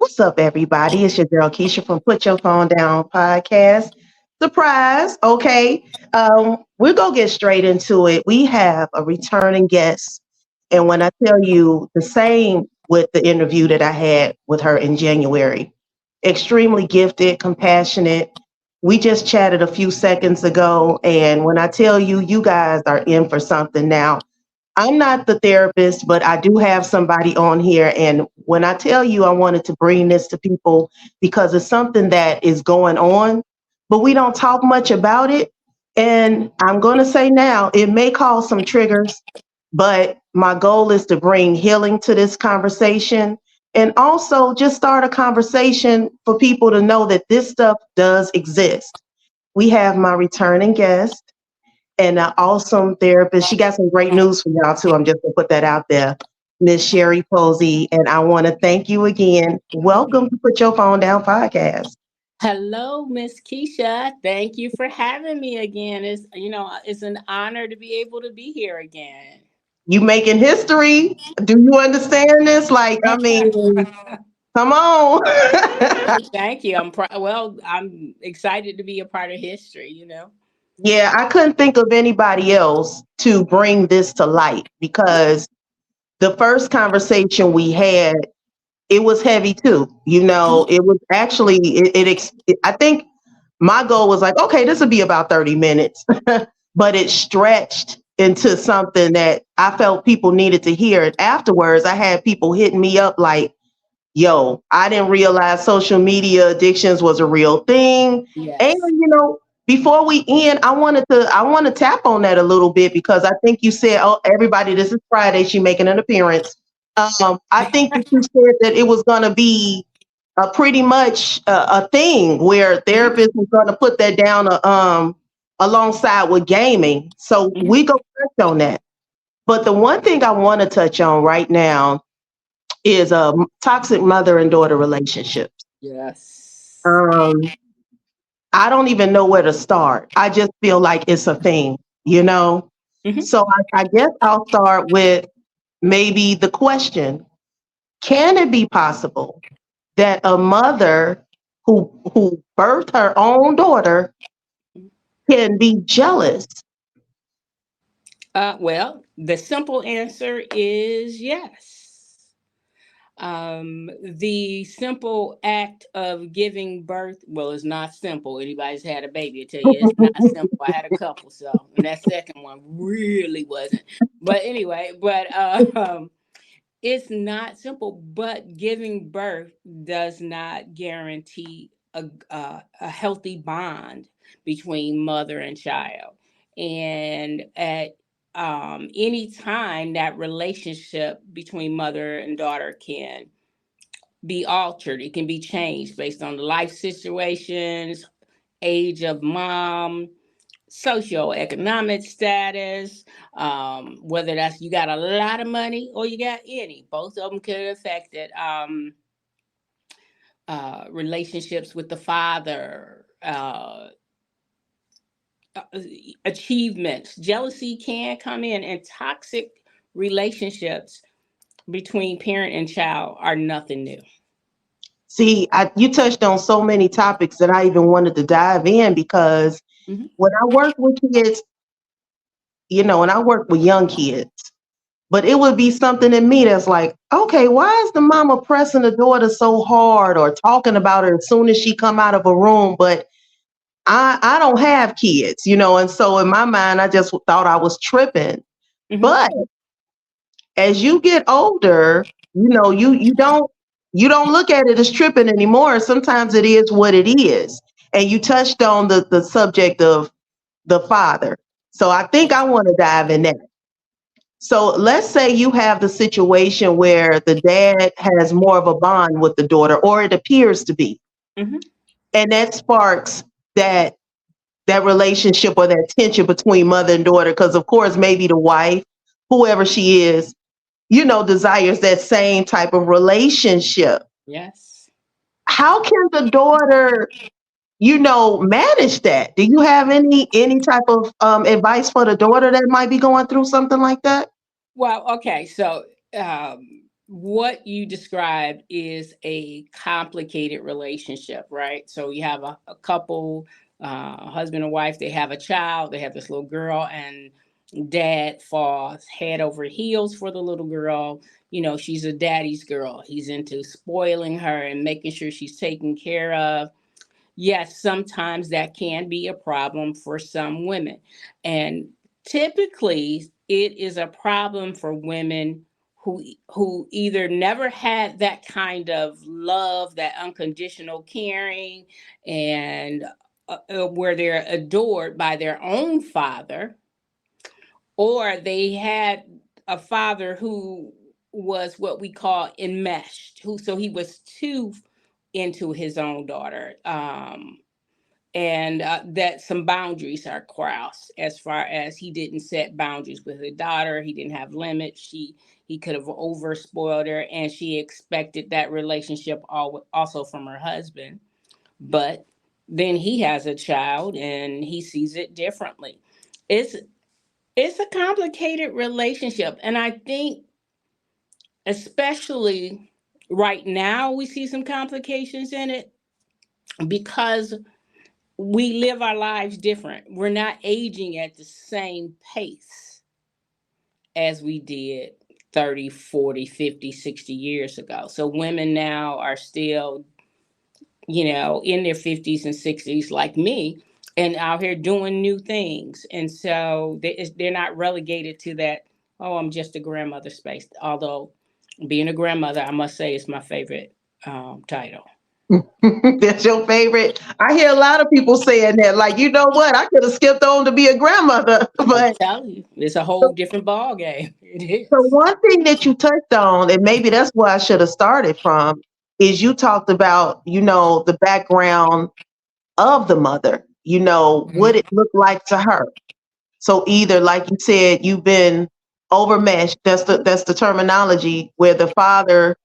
What's up, everybody? It's your girl Keisha from Put Your Phone Down podcast. Surprise. Okay. We'll go get straight into it. We have a returning guest. And when I tell you the same with the interview that I had with her in January, extremely gifted, compassionate. We just chatted a few seconds ago. And when I tell you, you guys are in for something now. I'm not the therapist, but I do have somebody on here. And when I tell you I wanted to bring this to people because it's something that is going on, but we don't talk much about it. And I'm going to say now, it may cause some triggers, but my goal is to bring healing to this conversation and also just start a conversation for people to know that this stuff does exist. We have my returning guest and an awesome therapist. She got some great news for y'all too. I'm just gonna put that out there. Miss Sherie Posie, and I want to thank you again. Welcome to Put Your Phone Down podcast. Hello, Miss Keisha. Thank you for having me again. It's an honor to be able to be here again. You making history. Do you understand this? Like, I mean, come on. Thank you. I'm excited to be a part of history. Yeah, I couldn't think of anybody else to bring this to light because the first conversation we had, it was heavy too. It was actually, I think my goal was like, okay, this will be about 30 minutes, but it stretched into something that I felt people needed to hear. And afterwards, I had people hitting me up like, yo, I didn't realize social media addictions was a real thing. And, Yes. before we end, I want to tap on that a little bit because I think you said, oh, everybody, this is Friday. She making an appearance. I think that you said that it was going to be pretty much a thing where therapists was going to put that down alongside with gaming. So we go touch on that. But the one thing I want to touch on right now is toxic mother and daughter relationships. Yes. I don't even know where to start. I just feel like it's a thing. Mhm. So I guess I'll start with maybe the question: can it be possible that a mother who birthed her own daughter can be jealous? Well, the simple answer is yes. The simple act of giving birth, well, it's not simple. Anybody's had a baby, I tell you, it's not simple. I had a couple, and that second one really wasn't. But anyway, it's not simple. But giving birth does not guarantee a healthy bond between mother and child. And at any time, that relationship between mother and daughter can be altered. It can be changed based on the life situations, age of mom, socioeconomic status, whether that's you got a lot of money or you got any. Both of them could affect it. Relationships with the father, achievements. Jealousy can come in, and toxic relationships between parent and child are nothing new. See, you touched on so many topics that I even wanted to dive in because Mhm. when I work with kids, and I work with young kids, but it would be something in me that's like, okay, why is the mama pressing the daughter so hard or talking about her as soon as she come out of a room? But I don't have kids, and so in my mind, I just thought I was tripping. Mhm. But as you get older, you don't look at it as tripping anymore. Sometimes it is what it is. And you touched on the subject of the father. So I think I want to dive in that. So let's say you have the situation where the dad has more of a bond with the daughter, or it appears to be, Mhm. and that sparks that relationship or that tension between mother and daughter. Because of course, maybe the wife, whoever she is, desires that same type of relationship. Yes. How can the daughter, manage that? Do you have any type of advice for the daughter that might be going through something like that? Well, okay. So what you described is a complicated relationship, right? So you have a couple, husband and wife, they have a child, they have this little girl, and dad falls head over heels for the little girl. You know, she's a daddy's girl. He's into spoiling her and making sure she's taken care of. Yes, sometimes that can be a problem for some women. And typically it is a problem for women who either never had that kind of love, that unconditional caring, and where they're adored by their own father, or they had a father who was what we call enmeshed, who so he was too into his own daughter, and that some boundaries are crossed, as far as he didn't set boundaries with his daughter. He didn't have limits. He could have over spoiled her, and she expected that relationship also from her husband. But then he has a child and he sees it differently. It's a complicated relationship, and I think especially right now we see some complications in it because we live our lives different. We're not aging at the same pace as we did 30, 40, 50, 60 years ago. So women now are still, in their 50s and 60s like me, and out here doing new things. And so they're not relegated to that, oh, I'm just a grandmother space. Although being a grandmother, I must say, is my favorite title. That's your favorite. I hear a lot of people saying that, like, you know what? I could have skipped on to be a grandmother. I'm But telling you, it's a whole different ball game. It so is. one thing that you touched on, and maybe that's where I should have started from, is you talked about, the background of the mother, what it looked like to her. So either, like you said, you've been overmeshed. That's the terminology where the father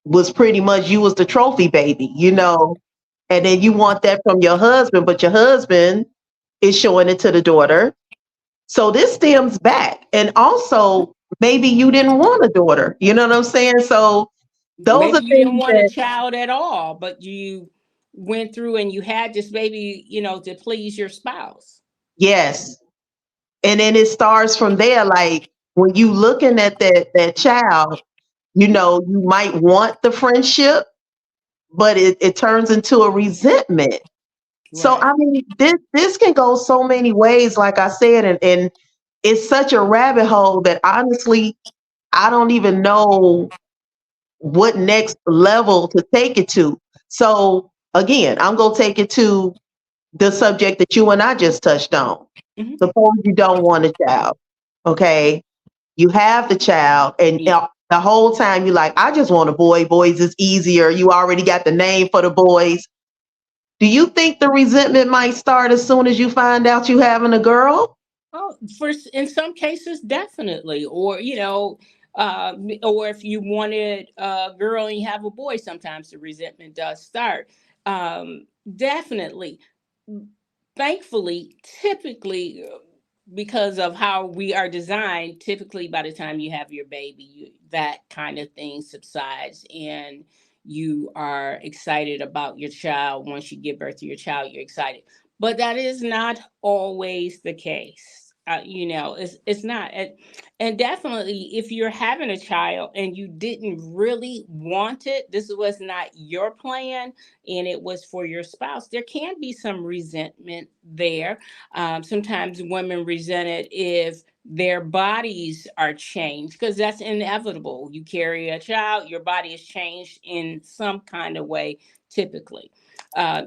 was pretty much you was the trophy baby, and then you want that from your husband, but your husband is showing it to the daughter. So this stems back. And also, maybe you didn't want a daughter. You know what I'm saying? So those are Maybe you didn't things want a that, child at all, but you went through and you had this baby, to please your spouse. yes. And then it starts from there. Like when you looking at that child, you might want the friendship, but it turns into a resentment. So I Right. mean, this can go so many ways, like I said, and it's such a rabbit hole that honestly, I don't even know what next level to take it to. So again, I'm gonna take it to the subject that you and I just touched on. Hmm. Suppose you don't want a child, okay? You have the child, and the whole time you're like, I just want a boy. Boys is easier. You already got the name for the boys. Do you think the resentment might start as soon as you find out you having a girl? Oh, in some cases, definitely. Or, or if you wanted a girl and you have a boy, sometimes the resentment does start. Um, Definitely. Thankfully, typically, because of how we are designed, typically by the time you have your baby, that kind of thing subsides, and you are excited about your child. Once you give birth to your child, you're excited. But that is not always the case. It's not. And definitely, if you're having a child and you didn't really want it, this was not your plan, and it was for your spouse, there can be some resentment there. Sometimes women resent it if their bodies are changed, because that's inevitable. You carry a child, your body is changed in some kind of way, typically.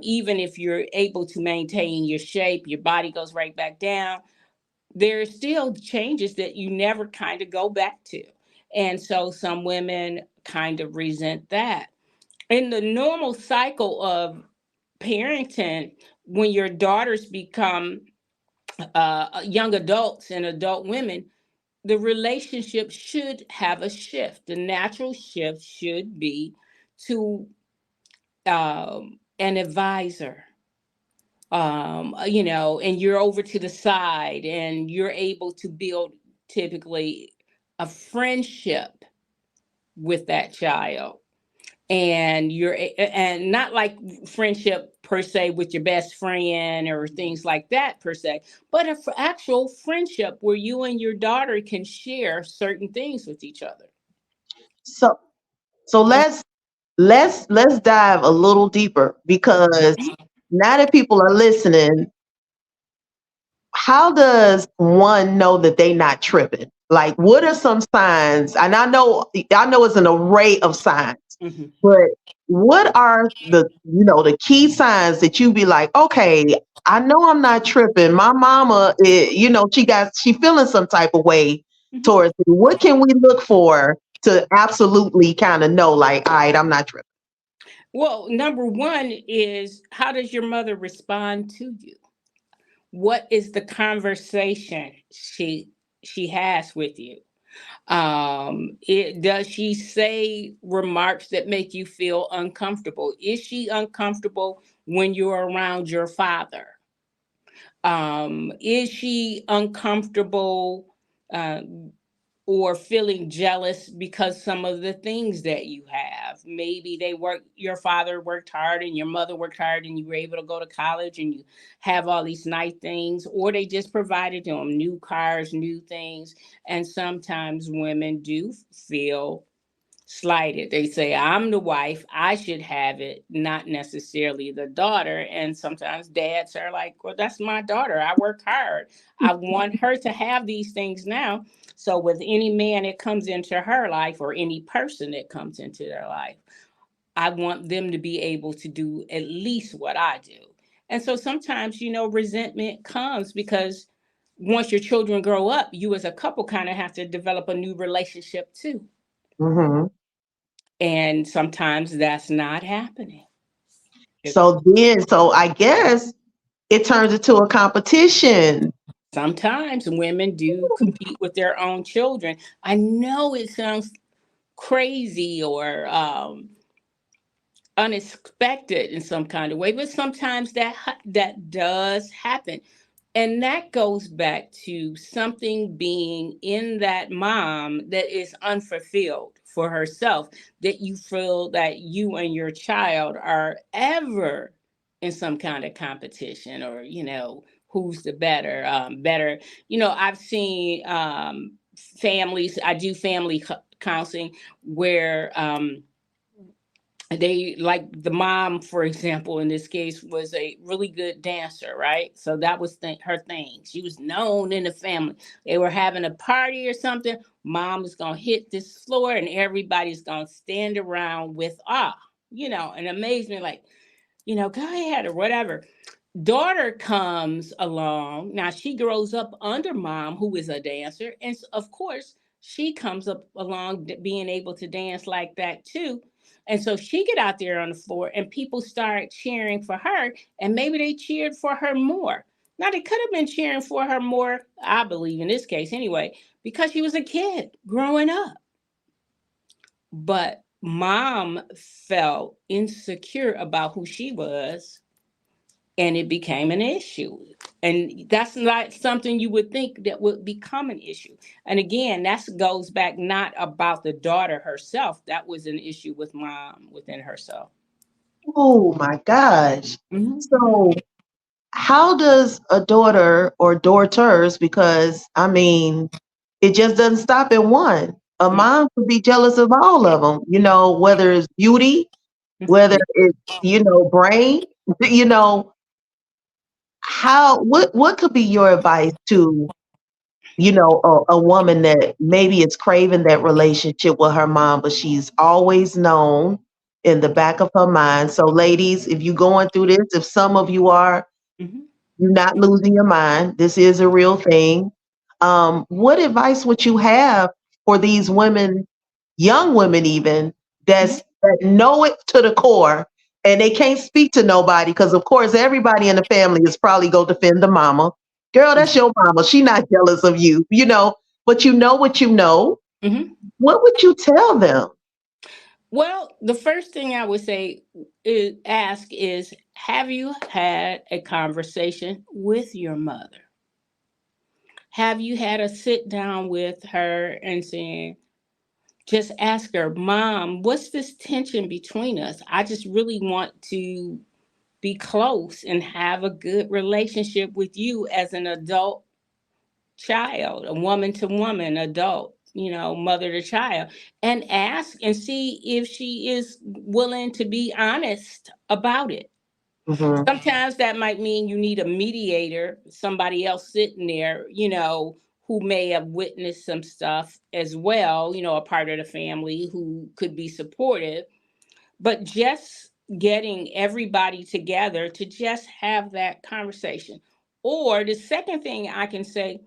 Even if you're able to maintain your shape, your body goes right back down. There are still changes that you never kind of go back to. And so some women kind of resent that. In the normal cycle of parenting, when your daughters become young adults and adult women, the relationship should have a shift. The natural shift should be to an advisor, and you're over to the side and you're able to build typically a friendship with that child. And not like friendship per se with your best friend or things like that per se, but an actual friendship where you and your daughter can share certain things with each other. So so let's dive a little deeper, because now that people are listening, how does one know that they not tripping? Like, what are some signs? And I know it's an array of signs, Mhm. but what are the key signs that you be like, okay, I know I'm not tripping. My mama, she feeling some type of way Mhm. towards me. What can we look for to absolutely kind of know, like, all right, I'm not tripping? Well, number one is, how does your mother respond to you? What is the conversation she has with you? Does she say remarks that make you feel uncomfortable? Is she uncomfortable when you're around your father? Is she uncomfortable, uh, or feeling jealous because some of the things that you have? Maybe your father worked hard and your mother worked hard and you were able to go to college and you have all these nice things, or they just provided them new cars, new things. And sometimes women do feel slighted. They say, I'm the wife, I should have it, not necessarily the daughter. And sometimes dads are like, well, that's my daughter. I work hard. I want her to have these things now. So, with any man that comes into her life or any person that comes into their life, I want them to be able to do at least what I do. And so sometimes, resentment comes because once your children grow up, you as a couple kind of have to develop a new relationship too. Hmm. And sometimes that's not happening. It's So I guess it turns into a competition. sometimes women do compete with their own children. I know it sounds crazy or unexpected in some kind of way, but sometimes that does happen. And that goes back to something being in that mom that is unfulfilled for herself, that you feel that you and your child are ever in some kind of competition, or who's the better. I've seen families. I do family counseling where they, like the mom, for example, in this case, was a really good dancer, right? So that was her thing. She was known in the family. They were having a party or something, mom is gonna hit this floor and everybody's gonna stand around with awe, and amazement, like, go ahead or whatever. Daughter comes along. Now she grows up under mom, who is a dancer, and of course she comes up along being able to dance like that too. And so she get out there on the floor and people start cheering for her, and maybe they cheered for her more. Now they could have been cheering for her more, I believe in this case anyway, because she was a kid growing up. But mom felt insecure about who she was, and it became an issue. And that's not something you would think that would become an issue. And again, that goes back not about the daughter herself. That was an issue with mom within herself. Oh my gosh. Hmm. So how does a daughter or daughters, because I mean, it just doesn't stop at one. A mom could be jealous of all of them, whether it's beauty, whether it's, brain, you know, what could be your advice to, a woman that maybe is craving that relationship with her mom, but she's always known in the back of her mind. So ladies, if you're going through this, if some of you are, Hmm. you're not losing your mind. This is a real thing. What advice would you have for these women, young women even, that know it to the core, and they can't speak to nobody because, of course, everybody in the family is probably going to defend the mama. Girl, that's your mama. She not jealous of you, but you know what you know. Hmm. What would you tell them? Well, the first thing I would say is, have you had a conversation with your mother? Have you had a sit down with her and saying, just ask her, Mom, what's this tension between us? I just really want to be close and have a good relationship with you as an adult child, a woman to woman, adult, mother to child, and ask and see if she is willing to be honest about it. Mm-hmm. Sometimes that might mean you need a mediator, somebody else sitting there, who may have witnessed some stuff as well, a part of the family who could be supportive. But just getting everybody together to just have that conversation. Or the second thing I can say,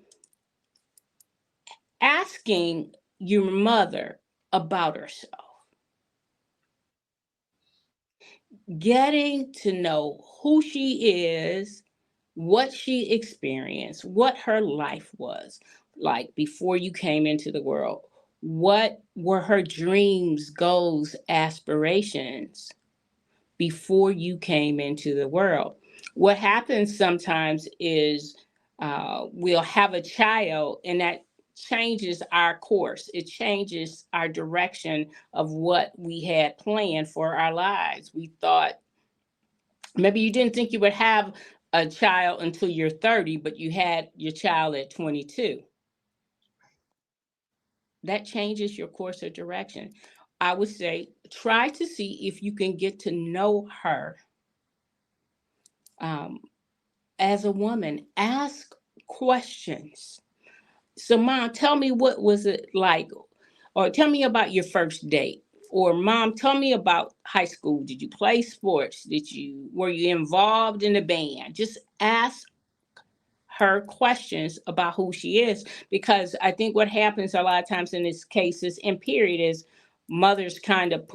asking your mother about herself, getting to know who she is, what she experienced, what her life was like before you came into the world. What were her dreams, goals, aspirations before you came into the world? What happens sometimes is we'll have a child, and that changes our course. It changes our direction of what we had planned for our lives. We thought maybe you didn't think you would have a child until you're 30, but you had your child at 22. That changes your course of direction. I would say try to see if you can get to know her um, as a woman. Ask questions. So, Mom, tell me, what was it like? Or tell me about your first date. Or, Mom, tell me about high school. Did you play sports? Were you involved in a band? Just ask her questions about who she is, because I think what happens a lot of times in this cases and period is mothers kind of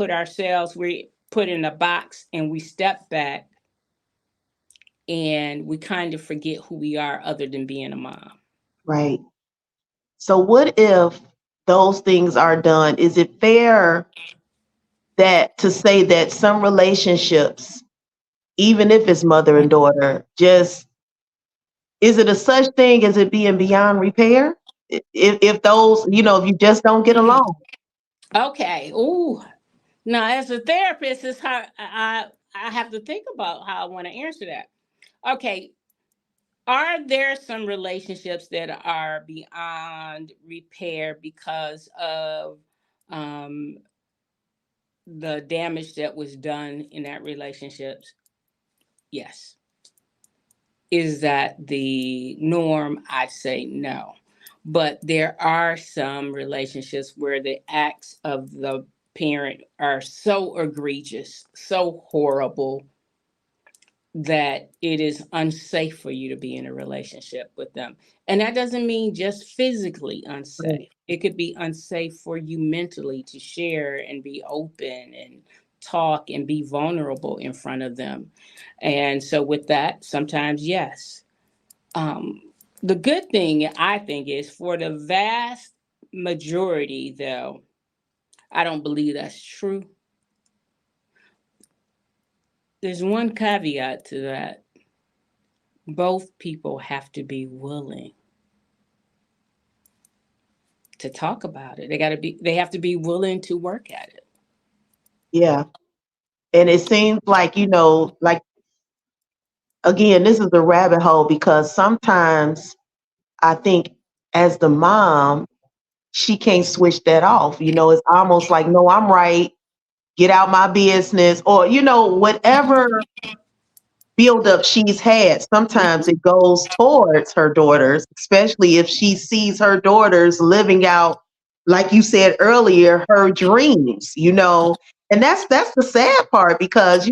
we put in a box and we step back and we kind of forget who we are other than being a mom. Right. So what if those things are done? Is it fair that to say that some relationships, even if it's mother and daughter, just is it a such thing as it being beyond repair? If those, if you just don't get along. Okay. Ooh. Now, as a therapist, it's how I have to think about how I want to answer that. Okay. Are there some relationships that are beyond repair because of um, the damage that was done in that relationships? Yes. Is that the norm? I'd say no. But there are some relationships where the acts of the parent are so egregious, so horrible, that it is unsafe for you to be in a relationship with them. And that doesn't mean just physically Right. unsafe. It could be unsafe for you mentally to share and be open and talk and be vulnerable in front of them. And so, with that, sometimes, yes. Um, the good thing I think is for the vast majority, though, I don't believe that's true. There's one caveat to that. Both people have to be willing to talk about it. They have to be willing to work at it. Yeah. And it seems like, like again, this is a rabbit hole because sometimes I think as the mom, she can't switch that off. It's almost like, no, I'm right. Get out my business. Or, whatever buildup she's had, sometimes it goes towards her daughters, especially if she sees her daughters living out, like you said earlier, her dreams, And that's the sad part because,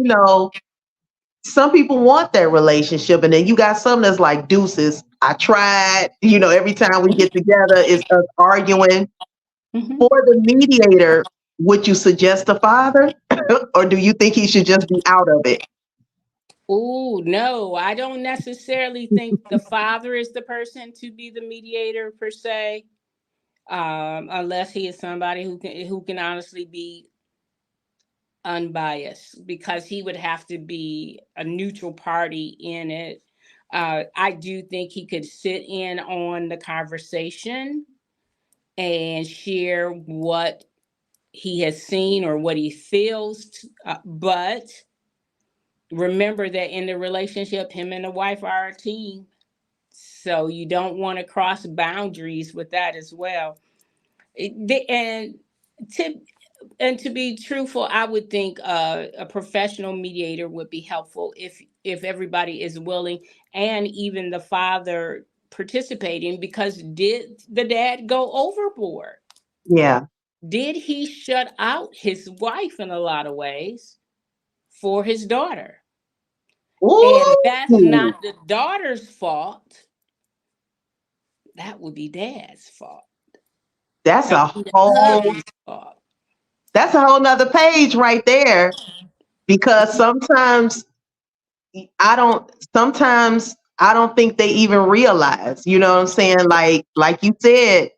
some people want that relationship, and then you got some that's like deuces. I tried, every time we get together, it's us arguing. Hmm. For the mediator, would you suggest a father, or do you think he should just be out of it? Oh, no, I don't necessarily think the father is the person to be the mediator per se, unless he is somebody who can honestly be unbiased, because he would have to be a neutral party in it. I do think he could sit in on the conversation and share what he has seen or what he feels. But remember that in the relationship, him and the wife are a team. So you don't want to cross boundaries with that as well. And to to be truthful, I would think a professional mediator would be helpful if everybody is willing, and even the father participating. Because did the dad go overboard? Yeah. Did he shut out his wife in a lot of ways for his daughter? And that's Ooh, not the daughter's fault. That would be dad's fault. that's That a would be the whole husband's fault. that's a whole nother page right there. Because I don't sometimes I don't think they even realize, you know what I'm saying? Like you said,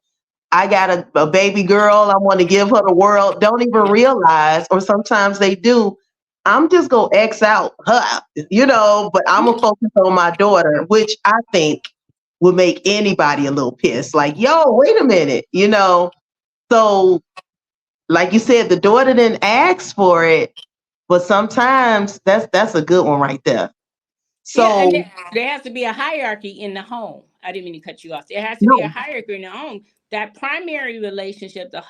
I got a baby girl, I want to give her the world, don't even realize, or sometimes they do. I'm just gonna X out her, but I'm gonna focus on my daughter, which I think would make anybody a little pissed. Like, yo, wait a minute. So like you said, the daughter didn't ask for it, but sometimes that's a good one right there. Yeah, and So there has to be a hierarchy in the home. I didn't mean to cut you off. There has to be a no, hierarchy in the home. That primary relationship, the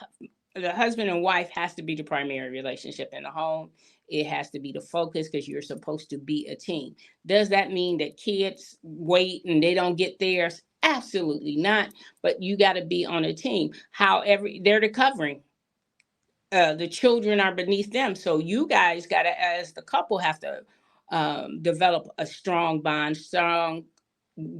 husband and wife, has to be the primary relationship in the home. It has to be the focus because you're supposed to be a team. Does that mean that kids wait and they don't get theirs? Absolutely not. But you got to be on a team. However, they're the covering. The children are beneath them. So you guys got to, as the couple, have to develop a strong bond, strong,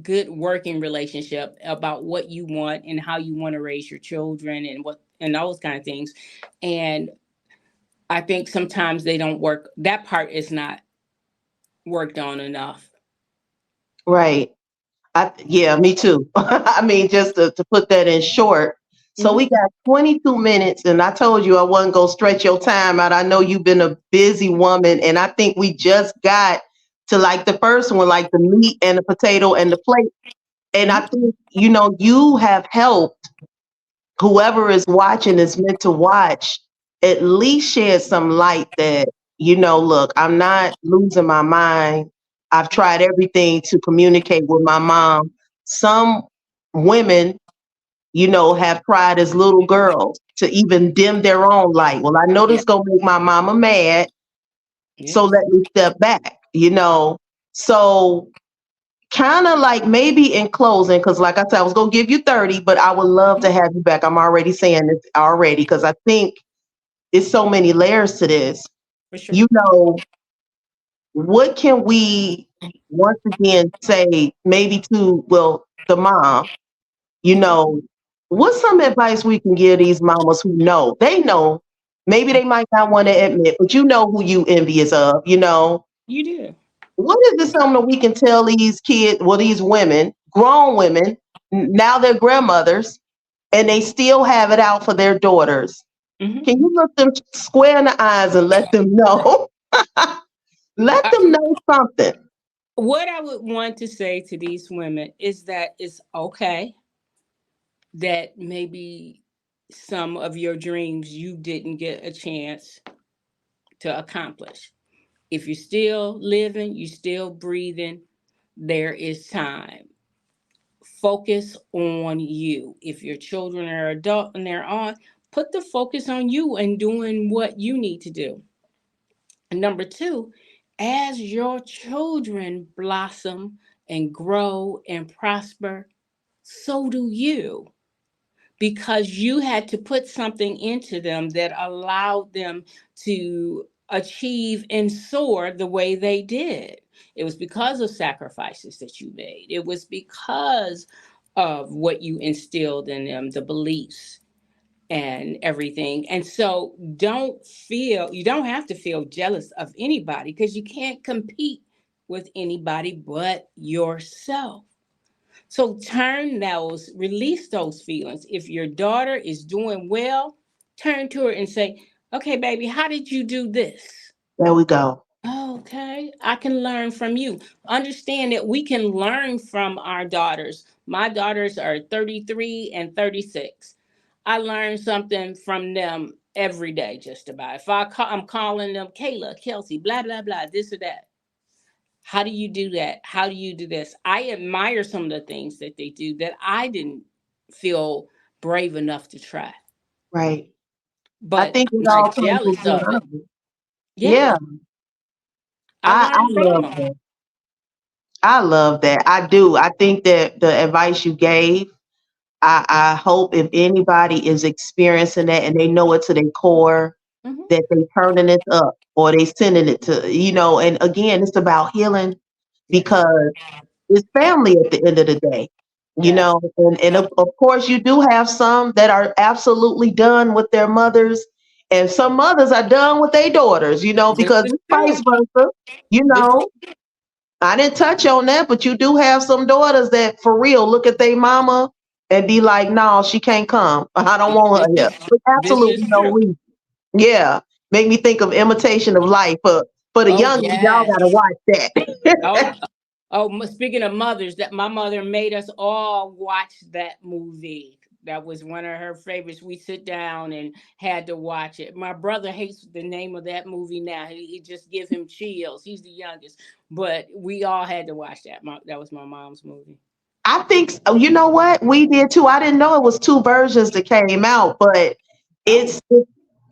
good working relationship about what you want and how you want to raise your children and what and those kind of things. And I think sometimes they don't work. That part is not worked on enough. right. Yeah, me too. I mean, just to put that in short. So Hmm. we got 22 minutes, and I told you I wasn't going to stretch your time out. I know you've been a busy woman, and I think we just got to like the first one, like the meat and the potato and the plate. And I think, you have helped whoever is watching is meant to watch, at least shed some light that, look, I'm not losing my mind. I've tried everything to communicate with my mom. Some women, have tried as little girls to even dim their own light. Well, I know Yeah. this gonna make my mama mad, so Yes. let me step back. So kind of like maybe in closing, because like I said, I was gonna give you 30, but I would love to have you back. I'm already saying this already because I think it's so many layers to this. For sure. You know, what can we once again say maybe to the mom, you know, what's some advice we can give these mamas who know they know, maybe they might not want to admit, but who you envious of. You do. What is it something that we can tell these kids, well, these women, grown women, now they're grandmothers, and they still have it out for their daughters? Hmm. Can you look them square in the eyes and let them know? Let Uh, them know something. what I would want to say to these women is that it's okay that maybe some of your dreams you didn't get a chance to accomplish. If you're still living, you're still breathing, there is time. Focus on you. If your children are adult and they're on, put the focus on you and doing what you need to do. And number two, as your children blossom and grow and prosper, so do you, because you had to put something into them that allowed them to achieve and soar the way they did. It was because of sacrifices that you made. It was because of what you instilled in them, the beliefs and everything. And so you don't have to feel jealous of anybody because you can't compete with anybody but yourself. So release those feelings. If your daughter is doing well, turn to her and say, okay, baby, how did you do this? There we go. Okay, I can learn from you. Understand that we can learn from our daughters. My daughters are 33 and 36. I learned something from them every day, just about. If I'm calling them Kayla, Kelsey, blah blah blah, this or that. How do you do that? How do you do this? I admire some of the things that they do that I didn't feel brave enough to try, Right. I but think it I'm not all comes from jealous being of it. honest. Yeah, Yeah, I I learned from love them. that. I love that. I do. I think that the advice you gave, I hope if anybody is experiencing that and they know it to their core, Hmm. that they turning it up or they sending it to, and again, it's about healing Yes, because it's family at the end of the day, yes, and of course you do have some that are absolutely done with their mothers and some mothers are done with their daughters, this because is it's true. vice versa, you This know. I didn't touch on that, but you do have some daughters that for real look at their mama and be like, no, she can't come. I don't want this her here. is For this absolutely is no true. reason. Yeah. Make me think of Imitation of Life. For the Oh young, y'all yes. gotta watch that. Oh, speaking of mothers, that my mother made us all watch that movie. That was one of her favorites. We sit down and had to watch it. My brother hates the name of that movie now. He just give him chills. He's the youngest, but we all had to watch that. That was my mom's movie. I think you know what we did too. I didn't know it was two versions that came out, but Oh,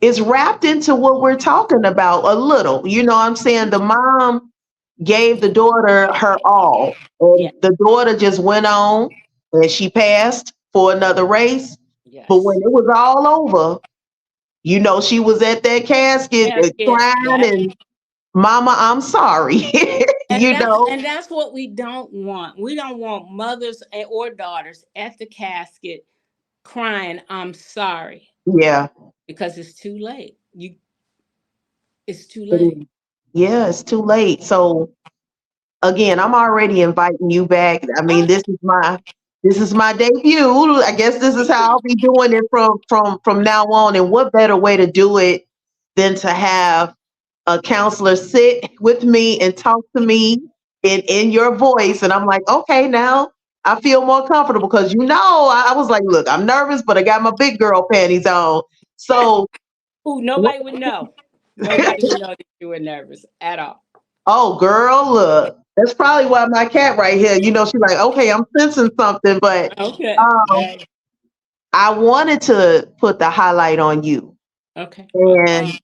it's wrapped into what we're talking about a little. You know what I'm saying? The mom gave the daughter her all, yeah, and the daughter just went on and she passed for another race. But when yes. it was all over, she was at that casket Casket. crying Yeah. and Mama, I'm sorry. And you that's know? and that's what we don't want. We don't want mothers or daughters at the casket crying, "I'm sorry," Yeah. because it's too late. It's too It late. is. Yeah, it's too late. So again, I'm already inviting you back. I mean, Okay. this is my debut. I guess this is how I'll be doing it from now on. And what better way to do it than to have a counselor sit with me and talk to me in your voice. And I'm like, okay, now I feel more comfortable because I was like, look, I'm nervous, but I got my big girl panties on. So Who nobody would know. Nobody would know that you were nervous at all. oh, girl, look, that's probably why my cat right here, she's like, okay, I'm sensing something, but Okay. um, Right. I wanted to put the highlight on you. Okay. Okay. And,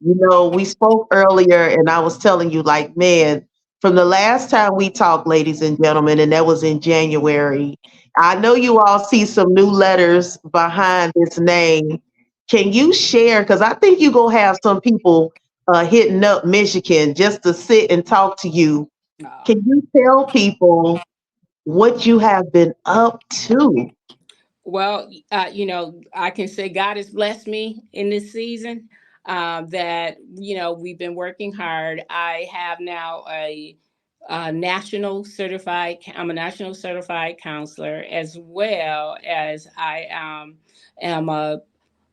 we spoke earlier, and I was telling you, like, man, from the last time we talked, ladies and gentlemen, and that was in January, I know you all see some new letters behind this name. Can you share? Because I think you're going to have some people hitting up Michigan just to sit and talk to you. Uh, Can you tell people what you have been up to? well, I can say God has blessed me in this season. That we've been working hard. I have now a national certified. I'm a national certified counselor, as well as I am a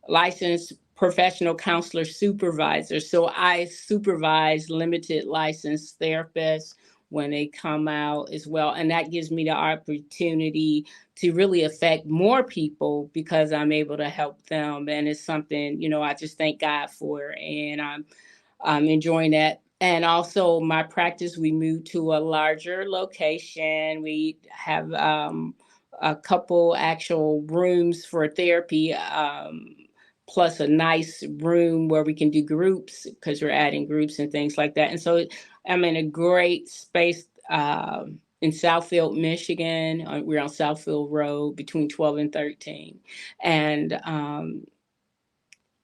licensed professional counselor supervisor. So I supervise limited licensed therapists when they come out as well. And that gives me the opportunity to really affect more people because I'm able to help them. And it's something, I just thank God for. And I'm enjoying that. And also, my practice, we moved to a larger location. We have a couple actual rooms for therapy, plus a nice room where we can do groups because we're adding groups and things like that. And so I'm in a great space in Southfield, Michigan. We're on Southfield Road between 12 and 13. And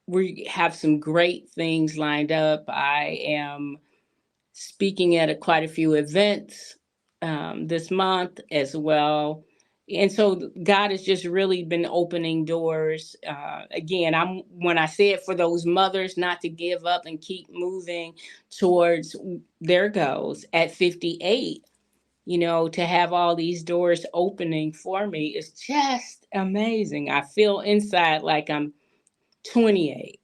we have some great things lined up. I am speaking at quite a few events this month as well. And so God has just really been opening doors. Again, I'm when I say it for those mothers not to give up and keep moving towards their goals at 58. To have all these doors opening for me is just amazing. I feel inside like I'm 28.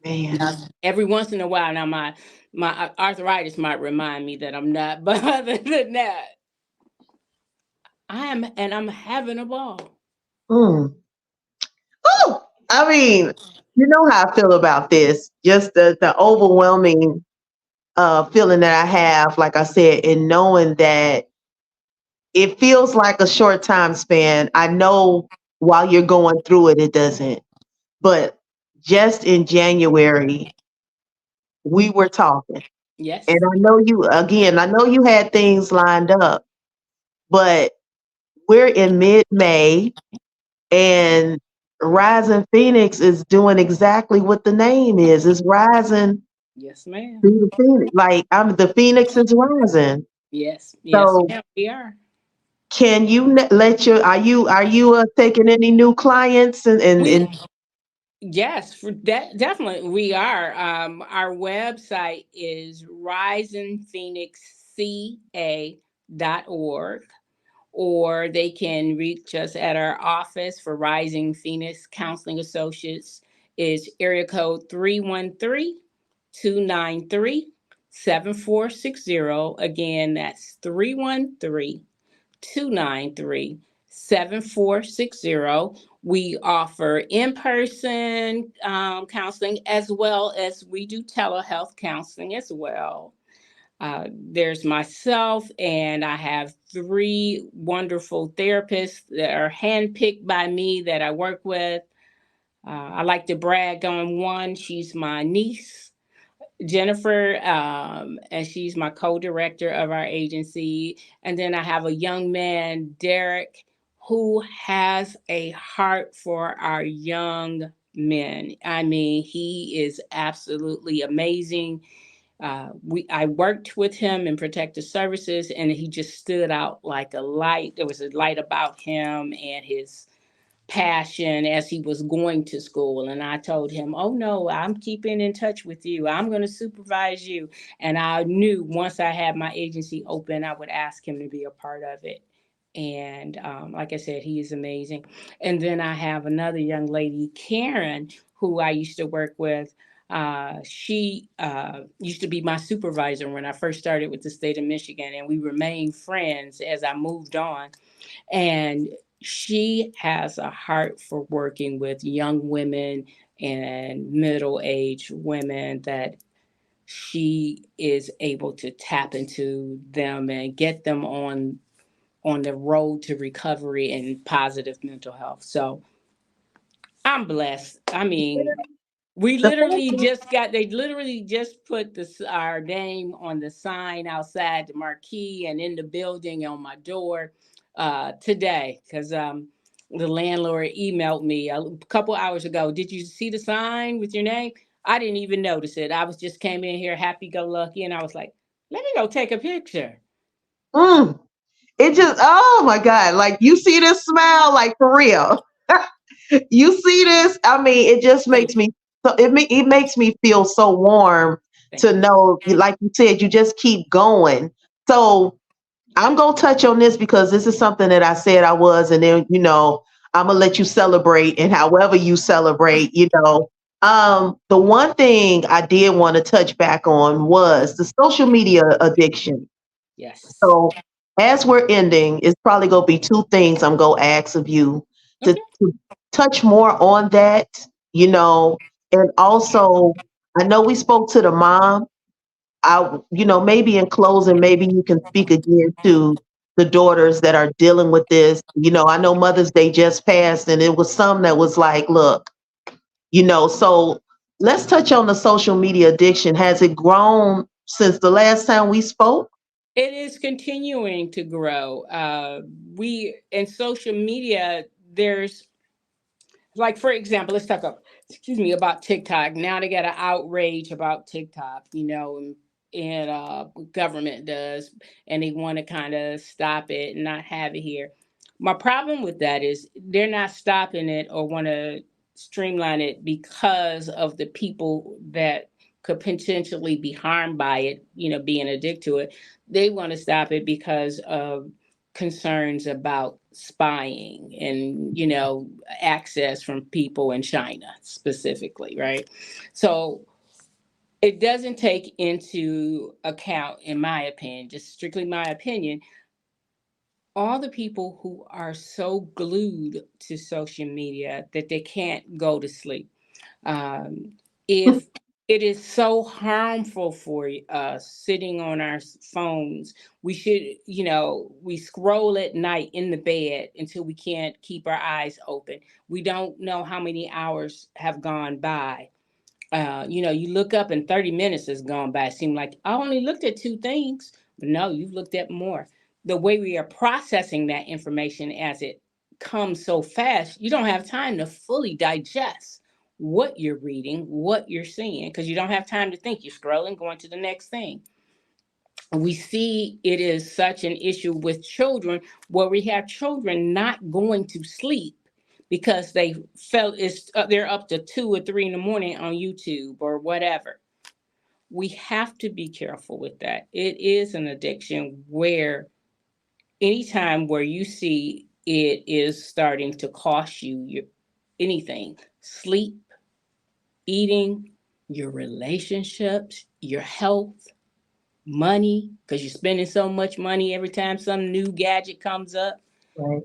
Man. Now, every once in a while, now my arthritis might remind me that I'm not, but other than that, I'm having a ball. Mm. Oh, I mean, you know how I feel about this. Just the overwhelming feeling that I have, like I said, in knowing that it feels like a short time span. I know while you're going through it, it doesn't. But just in January, we were talking. And Yes. I know you, again, I know you had things lined up, but we're in mid May and Rising Phoenix is doing exactly what the name is. It's rising Yes, ma'am. through the Phoenix. Like the Phoenix is rising. Yes. Yes, So ma'am. We are. can you let your are you taking any new clients We and Yes, for definitely we are. Our website is risingphoenixca.org, or they can reach us at our office for Rising Phoenix Counseling Associates. Is area code 313-293-7460. Again, that's 313-293-7460. We offer in person counseling, as well as we do telehealth counseling as well. There's myself, and I have three wonderful therapists that are handpicked by me that I work with. I like to brag on one. She's my niece, Jennifer, and she's my co-director of our agency. And then I have a young man, Derek, who has a heart for our young men. I mean, he is absolutely amazing. I worked with him in protective services, and he just stood out like a light. There was a light about him and his passion as he was going to school. And I told him, oh no, I'm keeping in touch with you, I'm going to supervise you. And I knew once I had my agency open, I would ask him to be a part of it. And like I said, he is amazing. And then I have another young lady, Karen, who I used to work with. She used to be my supervisor when I first started with the state of Michigan, and we remained friends as I moved on. And she has a heart for working with young women and middle-aged women, that she is able to tap into them and get them on the road to recovery and positive mental health. So I'm blessed. I mean, we the literally fact just got, they literally just put this, our name on the sign outside the marquee and in the building on my door today, because the landlord emailed me a couple hours ago. Did you see the sign with your name? I didn't even notice it. I was just came in here happy go lucky, and I was like, let me go take a picture. mm, it just, oh my God, like you see this smile, like for real. You see this? I mean, it just Thank makes you. me so it makes me feel so warm Thank to you. know, like you said, you just keep going. So I'm gonna touch on this because this is something that I said I was, and then I'm gonna let you celebrate, and however you celebrate, the one thing I did want to touch back on was the social media addiction. Yes. So as we're ending, it's probably gonna be two things I'm gonna ask of you Okay. to touch more on that, and also I know we spoke to the mom. Maybe in closing, maybe you can speak again to the daughters that are dealing with this. I know Mother's Day just passed, and it was some that was like, look, so let's touch on the social media addiction. Has it grown since the last time we spoke? It is continuing to grow. We in social media, there's, like, for example, let's talk about, excuse me, about TikTok. Now they got an outrage about TikTok, and government does, and they want to kind of stop it and not have it here. My problem with that is they're not stopping it or want to streamline it because of the people that could potentially be harmed by it, being addicted to it. They want to stop it because of concerns about spying and access from people in China specifically, right? So it doesn't take into account, in my opinion, just strictly my opinion, all the people who are so glued to social media that they can't go to sleep. If it is so harmful for us sitting on our phones, we should, we scroll at night in the bed until we can't keep our eyes open. We don't know how many hours have gone by. You look up and 30 minutes has gone by. It seemed like I only looked at two things, but no, you've looked at more. The way we are processing that information as it comes so fast, you don't have time to fully digest what you're reading, what you're seeing, because you don't have time to think. You're scrolling, going to the next thing. We see it is such an issue with children where we have children not going to sleep because they felt they're up to 2 or 3 in the morning on YouTube or whatever. We have to be careful with that. It is an addiction where anytime where you see it is starting to cost you anything, sleep, eating, your relationships, your health, money, because you're spending so much money every time some new gadget comes up. Right.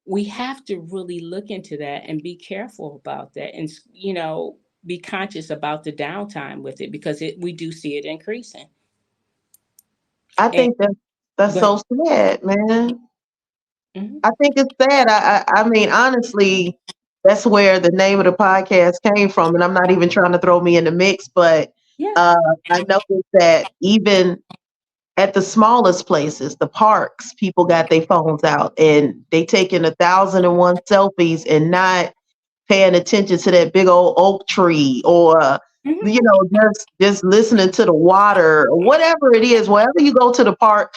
We have to really look into that and be careful about that, and be conscious about the downtime with it, because we do see it increasing. I And think that's but so sad, man. mhm. I think it's sad. I mean, honestly, that's where the name of the podcast came from, and I'm not even trying to throw me in the mix, but Yeah. uh, I noticed that even at the smallest places, the parks, people got their phones out and they taking 1,001 selfies and not paying attention to that big old oak tree, or Mhm. just listening to the water or whatever it is. Wherever you go to the park,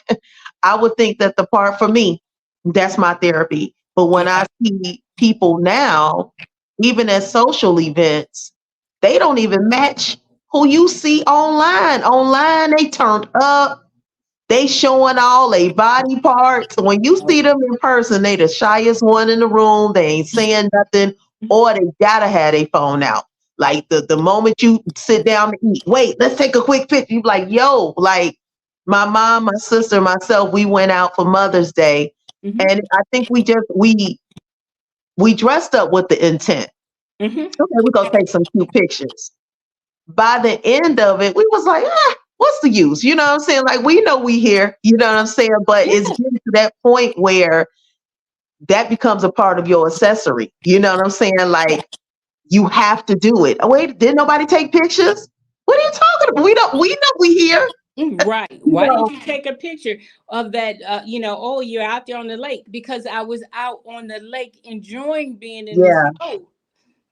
I would think that the park, for me, that's my therapy. But when I Yeah. see people now, even at social events, they don't even match who you see online. Online, they turned up, they showing all their body parts. When you see them in person, they the shyest one in the room. They ain't saying nothing, or they gotta have their phone out. Like the moment you sit down to eat, wait, let's take a quick picture. You be like, yo, like my mom, my sister, myself, we went out for Mother's Day, Mhm. and I think we dressed up with the intent. Mhm. Okay, we're gonna take some cute pictures. By the end of it, we was like, what's the use? You know what I'm saying? Like, we know we here, you know what I'm saying? But it's Yeah. getting to that point where that becomes a part of your accessory. You know what I'm saying? Like, you have to do it. Oh, wait, didn't nobody take pictures? What are you talking about? We know we here. Right. You Why didn't know, you take a picture of that? Oh, you're out there on the lake. Because I was out on the lake enjoying being in this yeah. boat,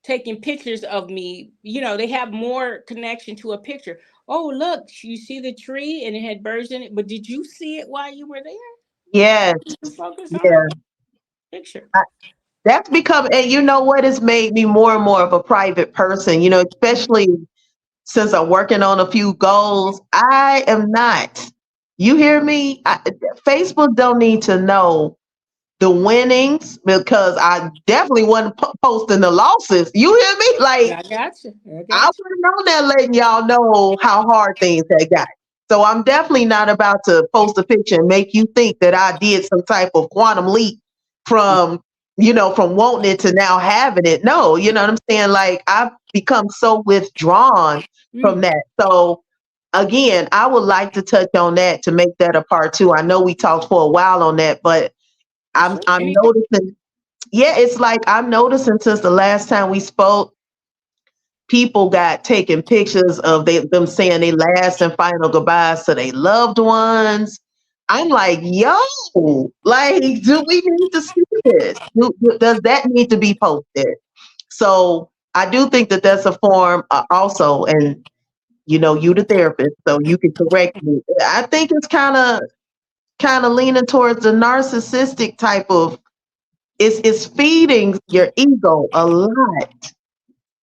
taking pictures of me. They have more connection to a picture. Oh, look, you see the tree and it had birds in it. But did you see it while you were there? Yes. You focus on the Yeah. picture. That's become, and you know what has made me more and more of a private person, especially since I'm working on a few goals. I am not. You hear me? Facebook don't need to know the winnings, because I definitely wasn't posting the losses. You hear me? Like, I got you. I I got wouldn't know that, letting y'all know how hard things had got. So I'm definitely not about to post a picture and make you think that I did some type of quantum leap you. from, from wanting it to now having it. No, you know what I'm saying? Like, I've become so withdrawn from Mm, that. So again, I would like to touch on that to make that a part two. I know we talked for a while on that, but I'm sure. I'm Anytime. noticing, yeah, it's like I'm noticing since the last time we spoke, people got taking pictures of them saying they last and final goodbyes to their loved ones. I'm like, yo, like, do we need to see this? Does that need to be posted? So I do think that that's a form, also, and you the therapist, so you can correct me. I think it's kind of leaning towards the narcissistic type of. It's feeding your ego a lot,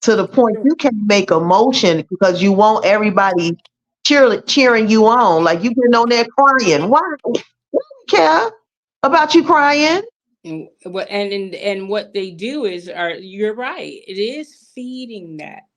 to the point you can't make a motion because you want everybody cheering you on. Like, you getting on there crying. Why? We don't care about you crying. And what they do is, you're right. It is feeding that.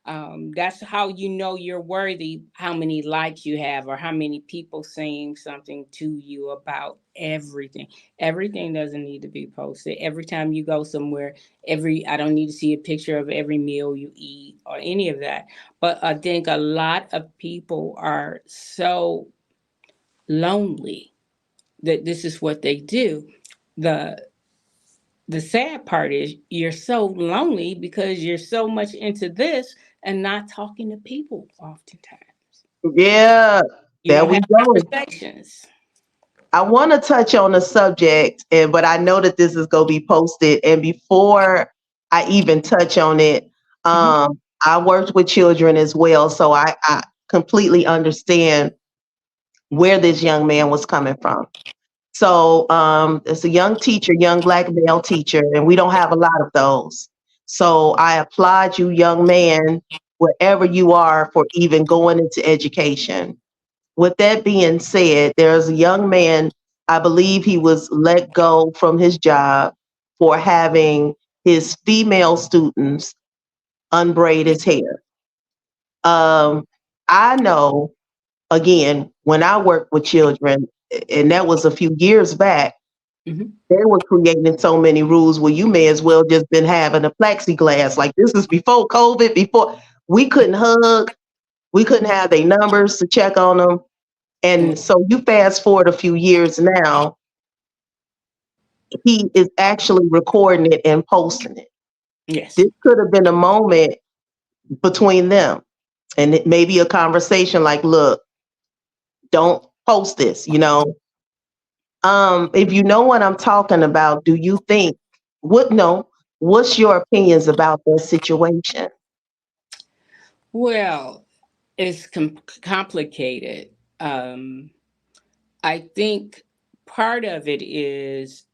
That's how you know you're worthy, how many likes you have or how many people saying something to you about everything. Everything doesn't need to be posted. Every time you go somewhere, I don't need to see a picture of every meal you eat or any of that. But I think a lot of people are so lonely that this is what they do. The the sad part is you're so lonely because you're so much into this and not talking to people oftentimes. Yeah, You there don't we have go. conversations. I want to touch on the subject, but I know that this is going to be posted. And before I even touch on it, Mhm. I worked with children as well, so I completely understand where this young man was coming from. So it's a young teacher, young black male teacher, and we don't have a lot of those. So I applaud you, young man, wherever you are, for even going into education. With that being said, there's a young man, I believe he was let go from his job for having his female students unbraid his hair. Um, I know, again, when I worked with children, and that was a few years back, Mhm. they were creating so many rules where you may as well just been having a plexiglass. Like this is before COVID, before we couldn't hug, we couldn't have their numbers to check on them. Mm. And so you fast forward a few years now, he is actually recording it and posting it. Yes. This could have been a moment between them and it may be a conversation like, look, don't post this, you know. If you know what I'm talking about, do you think what no, what's your opinions about this situation? Well, it's complicated. Um, I think part of it is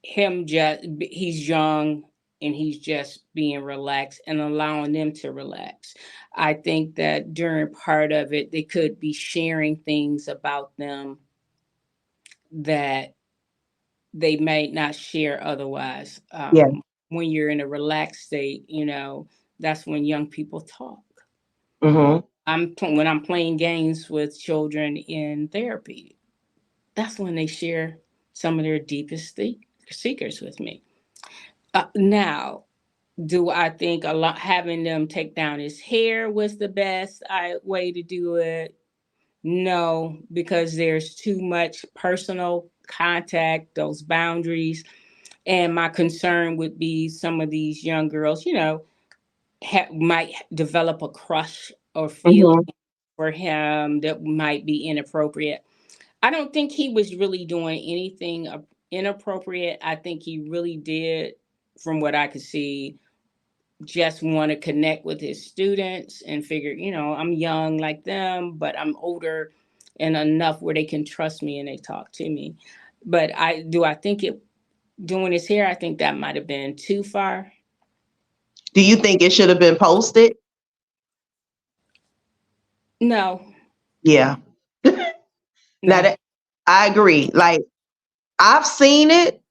him just he's young and he's just being relaxed and allowing them to relax. I think that during part of it they could be sharing things about them that they may not share otherwise. Yeah. When you're in a relaxed state, that's when young people talk. Hmm. When I'm playing games with children in therapy, that's when they share some of their deepest secrets with me. Now, do I think a lot having them take down his hair was the best way to do it? No, because there's too much personal contact, those boundaries. And my concern would be some of these young girls, might develop a crush or feeling Hmm. for him that might be inappropriate. I don't think he was really doing anything inappropriate. I think he really did, from what I could see, just want to connect with his students and figure, I'm young like them, but I'm older and enough where they can trust me and they talk to me. But I think it doing his hair, I think that might have been too far. Do you think it should have been posted? No, Yeah. Now no. that I agree. Like I've seen it,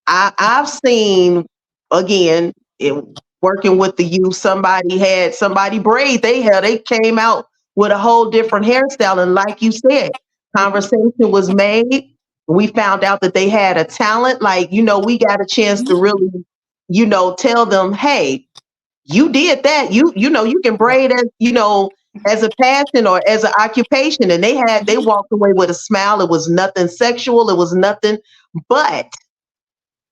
I've seen again it, working with the youth. Somebody had somebody braid they hair. They came out with a whole different hairstyle, and like you said, Mhm. conversation was made. We found out that they had a talent. Like we got a chance to really, tell them, hey, you did that. You can braid as as a passion or as an occupation, and they walked away with a smile. It was nothing sexual. It was nothing, but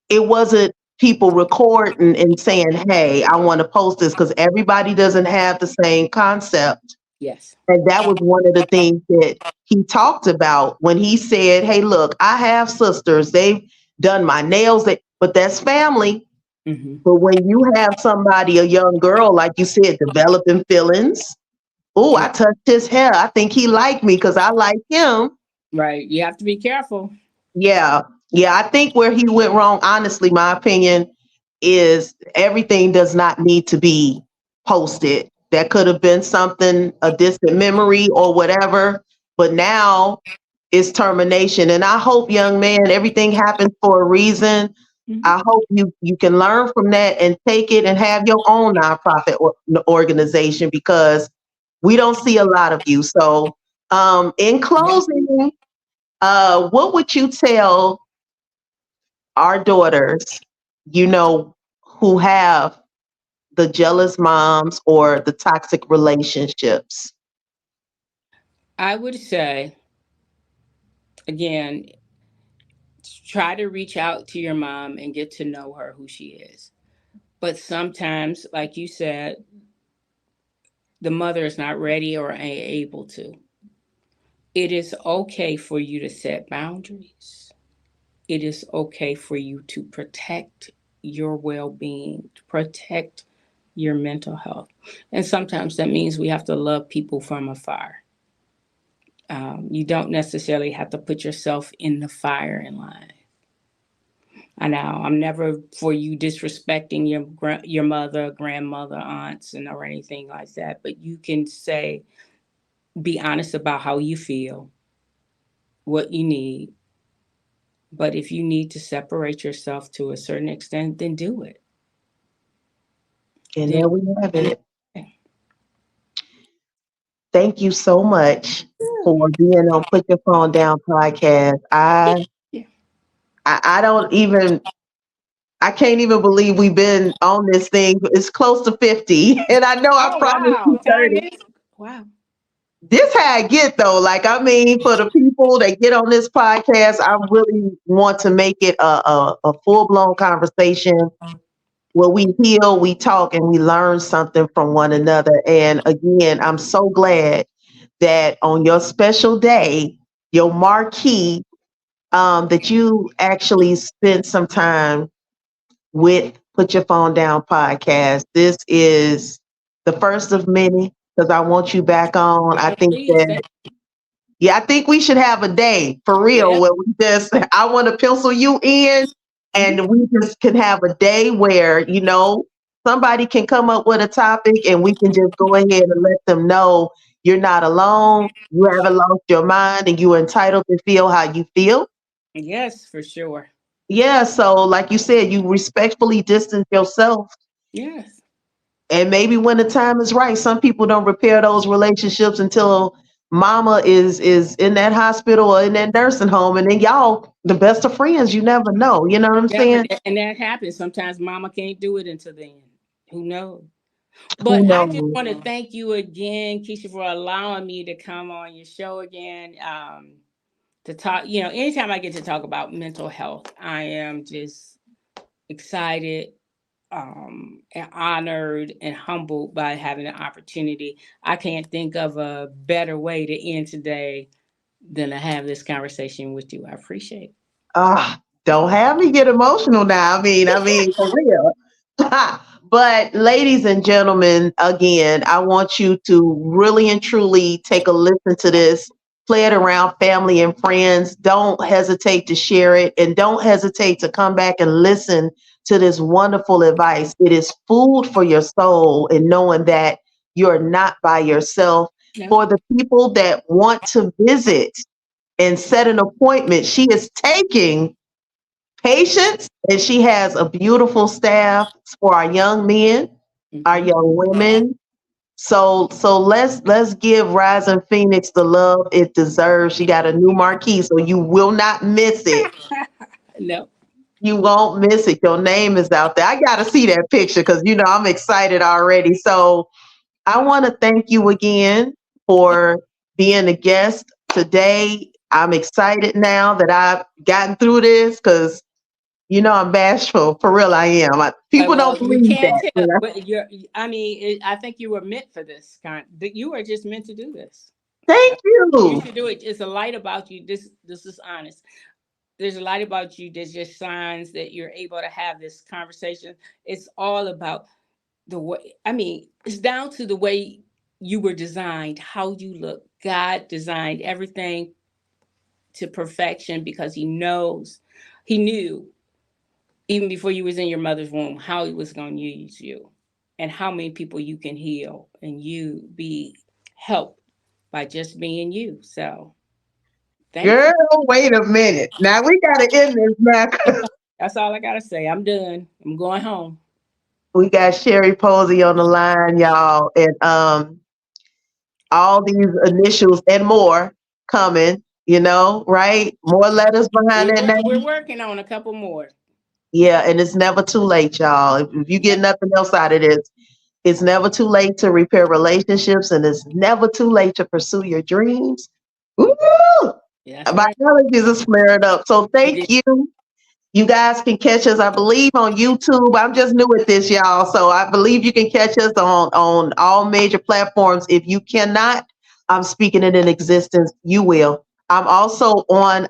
it wasn't people recording and saying, hey, I want to post this because everybody doesn't have the same concept. Yes. And that was one of the things that he talked about when he said, hey, look, I have sisters. They've done my nails, but that's family. Hmm. But when you have somebody, a young girl, like you said, developing feelings, oh, I touched his hair. I think he liked me because I like him. Right. You have to be careful. Yeah. Yeah. I think where he went wrong, honestly, my opinion is everything does not need to be posted. That could have been something, a distant memory or whatever. But now it's termination. And I hope, young man, everything happens for a reason. Mhm. I hope you can learn from that and take it and have your own nonprofit organization, because we don't see a lot of you. So, in Yeah. closing, what would you tell our daughters, you know, who have the jealous moms or the toxic relationships? I would say, again, try to reach out to your mom and get to know her, who she is. But sometimes, like you said, the mother is not ready or ain't able to. It is okay for you to set boundaries. It is okay for you to protect your well being, to protect your mental health. And sometimes that means we have to love people from afar. You don't necessarily have to put yourself in the firing line. I know I'm never for you disrespecting your mother, grandmother, aunts, and or anything like that. But you can say, be honest about how you feel, what you need. But if you need to separate yourself to a certain extent, then do it. And Then there we have and it. Thank you so much for being on Put Your Phone Down podcast. yeah. I don't even, I can't even believe we've been on this thing. It's close to 50. And I know I Oh promised wow, you time 30. is wow. This how I get though. Like, I mean, for the people that get on this podcast, I really want to make it a full blown conversation where we heal, we talk, and we learn something from one another. And again, I'm so glad that on your special day, your marquee, that you actually spent some time with Put Your Phone Down podcast. This is the first of many, because I want you back on. I Well, think please, that, yeah, I think we should have a day for real yeah. where we just, I want to pencil you in, Mhm. and we just can have a day where, somebody can come up with a topic and we can just go ahead and let them know you're not alone. You haven't lost your mind and you're entitled to feel how you feel. Yes, for sure. Yeah. So, like you said, you respectfully distance yourself. Yes. And maybe when the time is right, some people don't repair those relationships until mama is in that hospital or in that nursing home, and then y'all the best of friends. You never know. You know what I'm Yeah, saying? and that happens. Sometimes mama can't do it until then. Who knows? But Who I just knows? want to thank you again, Keisha, for allowing me to come on your show again. To talk, anytime I get to talk about mental health, I am just excited, and honored and humbled by having the opportunity. I can't think of a better way to end today than to have this conversation with you. I appreciate Don't have me get emotional now. I mean, for real. But ladies and gentlemen, again, I want you to really and truly take a listen to this, play it around family and friends. Don't hesitate to share it, and don't hesitate to come back and listen to this wonderful advice. It is food for your soul, and knowing that you're not by yourself. it. No. For the people that want to visit and set an appointment, she is taking patience, and she has a beautiful staff for our young men, our Hmm. young women. So let's give Rising Phoenix the love it deserves. She got a new marquee, so you will not miss it. No. You won't miss it. Your name is out there. I gotta see that picture because I'm excited already. So I want to thank you again for being a guest today. I'm excited now that I've gotten through this, because I'm bashful. For real, I am. People don't Well, you believe can't that. tell, but I mean, I think you were meant for this kind. That you were just meant to do this. So Thank you you. should do it. It's a light about you. This is honest. There's a light about you. There's just signs that you're able to have this conversation. It's all about the way. I mean, it's down to the way you were designed, how you look. God designed everything to perfection because He knew even before you was in your mother's womb how He was going to use you, and how many people you can heal and you be helped by just being you. So thank Girl, you. wait a minute. Now we got to end this now. That's all I gotta say. I'm done. I'm going home. We got Sherie Posie on the line, y'all, and all these initials and more coming. Right? More letters behind that We're name. working on a couple more. Yeah, and it's never too late, y'all. If you get nothing else out of this, it's never too late to repair relationships, and it's never too late to pursue your dreams. Woo! Yeah, that's My right. allergies are flaring up. So thank you. You guys can catch us, I believe, on YouTube. I'm just new at this, y'all. So I believe you can catch us on all major platforms. If you cannot, I'm speaking it in existence. You will. I'm also on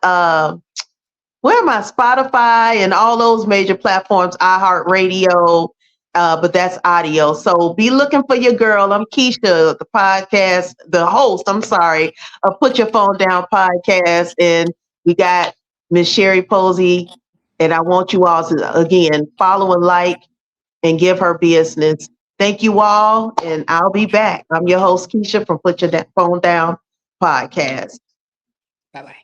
where am I? Spotify and all those major platforms, iHeartRadio, but that's audio. So be looking for your girl. I'm Keisha, the host, I'm sorry, of Put Your Phone Down podcast. And we got Miss Sherie Posie. And I want you all to, again, follow and like and give her business. Thank you all. And I'll be back. I'm your host, Keisha from Put Your Phone Down podcast. Bye bye.